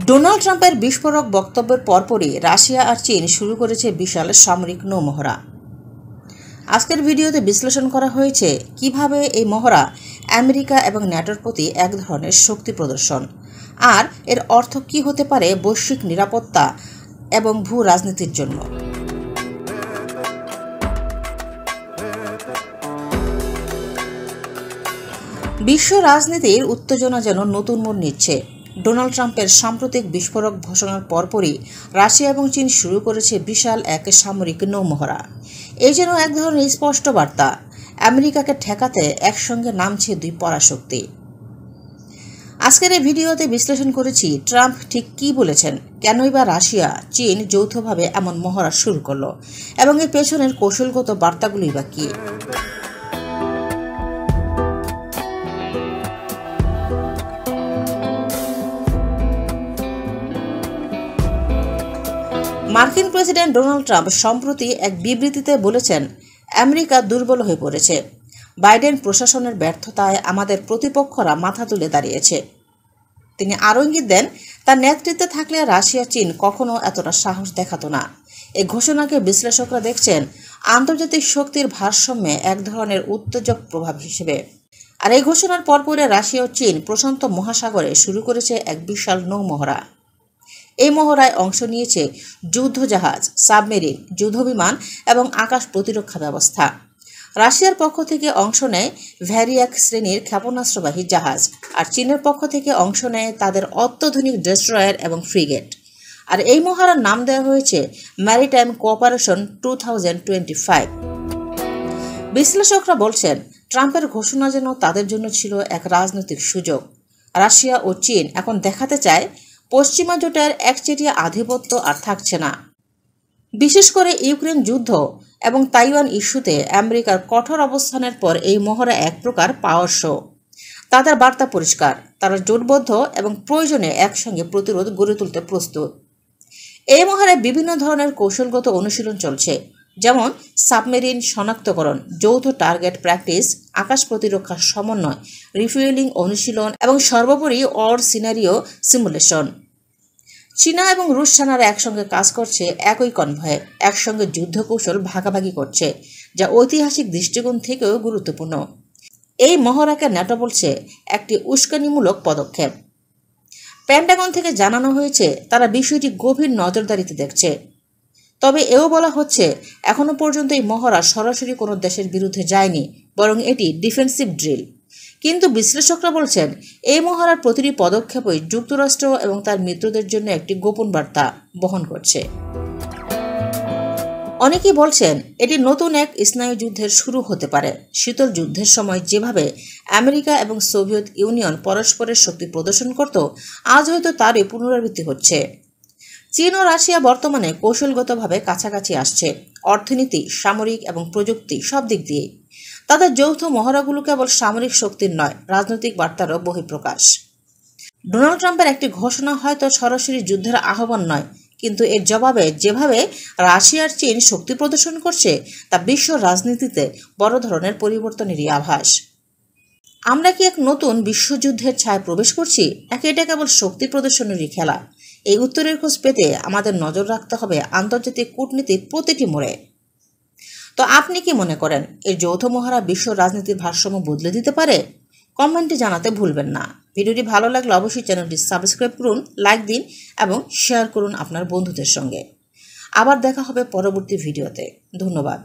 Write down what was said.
Donald ট্রাম্পের বিস্ফোরক বক্তব্যের পরপরই রাশিয়া আর চীন শুরু করেছে বিশাল সামরিক নৌমহড়া। আজকের ভিডিওতে বিশ্লেষণ করা হয়েছে কিভাবে এই মহড়া আমেরিকা এবং ন্যাটোর প্রতি এক ধরনের শক্তি প্রদর্শন, আর এর অর্থ কী হতে পারে বৈশ্বিক নিরাপত্তা এবং ভূ রাজনীতির জন্য। বিশ্ব রাজনীতির উত্তেজনা যেন নতুন মোড় নিচ্ছে। ডোনাল্ড ট্রাম্পের সাম্প্রতিক বিস্ফোরক ঘোষণার পরপরই রাশিয়া এবং চীন শুরু করেছে বিশাল এক সামরিক নৌমহড়া। এই যেন এক ধরনের স্পষ্ট বার্তা, আমেরিকাকে ঠেকাতে একসঙ্গে নামছে দুই পরাশক্তি। আজকের এই ভিডিওতে বিশ্লেষণ করেছি ট্রাম্প ঠিক কী বলেছেন, কেনই বা রাশিয়া চীন যৌথভাবে এমন মহড়া শুরু করলো, এবং এর পেছনের কৌশলগত বার্তাগুলোই বা কী। মার্কিন প্রেসিডেন্ট ডোনাল্ড ট্রাম্প সম্প্রতি এক বিবৃতিতে বলেছেন, আমেরিকা দুর্বল হয়ে পড়েছে। বাইডেন প্রশাসনের ব্যর্থতায় আমাদের প্রতিপক্ষরা মাথা তুলে দাঁড়িয়েছে। তিনি আরও ইঙ্গিত দেন, তার নেতৃত্বে থাকলে রাশিয়া চীন কখনো এতটা সাহস দেখাতো না। এই ঘোষণাকে বিশ্লেষকরা দেখছেন আন্তর্জাতিক শক্তির ভারসাম্যে এক ধরনের উত্তেজক প্রভাব হিসেবে। আর এই ঘোষণার পরপরে রাশিয়া ও চীন প্রশান্ত মহাসাগরে শুরু করেছে এক বিশাল নৌমহড়া। এই মহড়ায় অংশ নিয়েছে যুদ্ধজাহাজ, সাবমেরিন, যুদ্ধবিমান এবং আকাশ প্রতিরক্ষা ব্যবস্থা। রাশিয়ার পক্ষ থেকে অংশ নেয় ভ্যারিয়াক শ্রেণীর ক্ষেপণাস্ত্রবাহী জাহাজ, আর চীনের পক্ষ থেকে অংশ নেয় তাদের অত্যাধুনিক ডেস্ট্রয়ার এবং ফ্রিগেট। আর এই মহড়ার নাম দেওয়া হয়েছে ম্যারিটাইম কোঅপারেশন 2025। বিশ্লেষকরা বলছেন, ট্রাম্পের ঘোষণা যেন তাদের জন্য ছিল এক রাজনৈতিক সুযোগ। রাশিয়া ও চীন এখন দেখাতে চায় পশ্চিমা জোটের একচেটিয়া আধিপত্য আর থাকছে না। বিশেষ করে ইউক্রেন যুদ্ধ এবং তাইওয়ান ইস্যুতে আমেরিকার কঠোর অবস্থানের পর এই মহড়া এক প্রকার পাওয়ার শো। তাদের বার্তা পরিষ্কার, তারা জোটবদ্ধ এবং প্রয়োজনে একসঙ্গে প্রতিরোধ গড়ে তুলতে প্রস্তুত। এই মহড়ায় বিভিন্ন ধরনের কৌশলগত অনুশীলন চলছে, যেমন সাবমেরিন শনাক্তকরণ, যৌথ টার্গেট প্র্যাকটিস, আকাশ প্রতিরক্ষার সমন্বয়, রিফুয়েলিং অনুশীলন এবং সর্বোপরি ওয়ার সিনারিও সিমুলেশন। চীনা এবং রুশ সেনারা একসঙ্গে কাজ করছে একই কনভয়ে, একসঙ্গে যুদ্ধ কৌশল ভাগাভাগি করছে, যা ঐতিহাসিক দৃষ্টিকোণ থেকেও গুরুত্বপূর্ণ। এই মহড়াকে ন্যাটো বলছে একটি উস্কানিমূলক পদক্ষেপ। পেন্টাগন থেকে জানানো হয়েছে তারা বিষয়টি গভীর নজরদারিতে দেখছে। তবে এও বলা হচ্ছে, এখনও পর্যন্ত এই মহড়া সরাসরি কোনো দেশের বিরুদ্ধে যায়নি, বরং এটি ডিফেন্সিভ ড্রিল। কিন্তু বিশ্লেষকরা বলছেন, এই মহড়ার প্রতিটি পদক্ষেপই যুক্তরাষ্ট্র এবং তার মিত্রদের জন্য একটি গোপন বার্তা বহন করছে। অনেকেই বলছেন এটি নতুন এক স্নায়ুযুদ্ধের শুরু হতে পারে। শীতল যুদ্ধের সময় যেভাবে আমেরিকা এবং সোভিয়েত ইউনিয়ন পরস্পরের শক্তি প্রদর্শন করত, আজ হয়তো তারই পুনরাবৃত্তি হচ্ছে। চীন ও রাশিয়া বর্তমানে কৌশলগতভাবে কাছাকাছি আসছে, অর্থনীতি, সামরিক এবং প্রযুক্তি সব দিক দিয়ে। তাদের যৌথ মহড়াগুলো কেবল সামরিক শক্তির নয়, রাজনৈতিক বার্তারও বহিঃপ্রকাশ। ডোনাল্ড ট্রাম্পের একটি ঘোষণা হয়তো সরাসরি যুদ্ধের আহ্বান নয়, কিন্তু এর জবাবে যেভাবে রাশিয়ার চীন শক্তি প্রদর্শন করছে তা বিশ্ব রাজনীতিতে বড় ধরনের পরিবর্তনেরই আভাস। আমরা কি এক নতুন বিশ্বযুদ্ধের ছায়ায় প্রবেশ করছি, নাকি এটা কেবল শক্তি প্রদর্শনেরই খেলা? এই উত্তরের খোঁজ পেতে আমাদের নজর রাখতে হবে আন্তর্জাতিক কূটনীতির প্রতিটি মোড়ে। তো আপনি কি মনে করেন, এই যৌথ মহড়া বিশ্ব রাজনীতির ভারসাম্য বদলে দিতে পারে? কমেন্টে জানাতে ভুলবেন না। ভিডিওটি ভালো লাগলে অবশ্যই চ্যানেলটি সাবস্ক্রাইব করুন, লাইক দিন এবং শেয়ার করুন আপনার বন্ধুদের সঙ্গে। আবার দেখা হবে পরবর্তী ভিডিওতে। ধন্যবাদ।